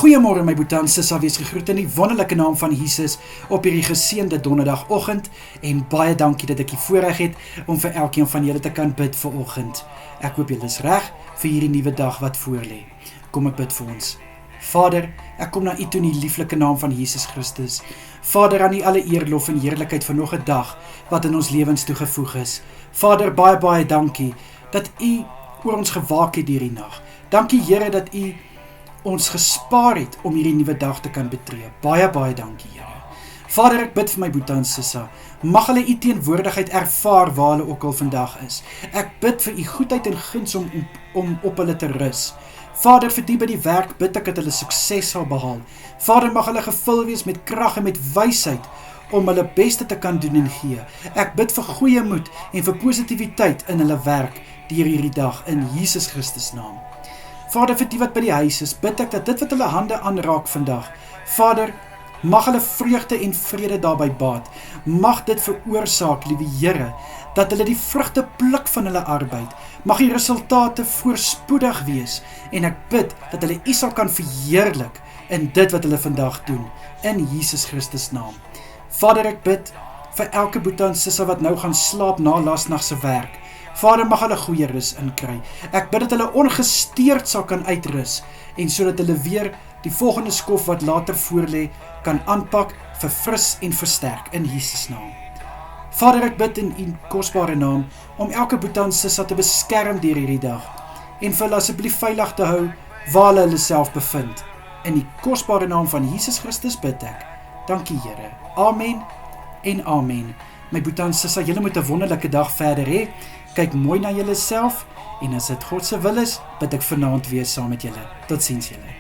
Goeiemôre my boetie en sissa, wees gegroet in die wonderlike naam van Jesus op hierdie geseënde donderdagoggend en baie dankie dat ek die voorreg het om vir elkeen van julle te kan bid vir oggend. Ek hoop julle is reg vir hierdie nuwe dag wat voorlê. Kom ek bid vir ons. Vader, ek kom na U toe in die lieflike naam van Jesus Christus. Vader, aan U alle eer, lof en heerlikheid vir nog 'n dag wat in ons lewens toegevoeg is. Vader, baie dankie dat U oor ons gewaak het hierdie nag. Dankie Here dat U ons gespaar het om hierdie nuwe dag te kan betree. Baie dankie, Here. Vader, ek bid vir my boetie en sissa. Mag hulle U teenwoordigheid ervaar waar hulle ook al vandag is. Ek bid vir U goedheid en guns om op hulle te rus. Vader, vir die by die werk bid ek dat hulle sukses sal behaal. Vader, mag hulle gevul wees met krag en met wysheid om hulle beste te kan doen en gee. Ek bid vir goeie moed en vir positiwiteit in hulle werk deur hierdie dag in Jesus Christus naam. Vader, vir die wat by die huis is, bid ek dat dit wat hulle hande aanraak vandag, Vader, mag hulle vreugde en vrede daarby baat. Mag dit veroorsaak, liewe Here, dat hulle die vrugte pluk van hulle arbeid. Mag die resultate voorspoedig wees en ek bid dat hulle U sal kan verheerlik in dit wat hulle vandag doen, in Jesus Christus naam. Vader, ek bid vir elke boetie en sissa wat nou gaan slaap na laasnag se werk. Vader, mag hulle goeie rus inkry. Ek bid dat hulle ongesteerd sal kan uitrus en sodat hulle weer die volgende skof wat later voorlê kan aanpak, verfris en versterk in Jesus naam. Vader, ek bid in U kosbare naam om elke boetie en sissa te beskerm deur hierdie dag en vir hulle asseblief veilig te hou waar hulle self bevind. In die kosbare naam van Jesus Christus bid ek. Dankie Here. Amen en amen. My boetie en sissa, julle moet 'n wonderlike dag verder hê. Kyk mooi na julle self en as dit God se wil is, bid ek vanaand weer saam met julle. Totsiens julle.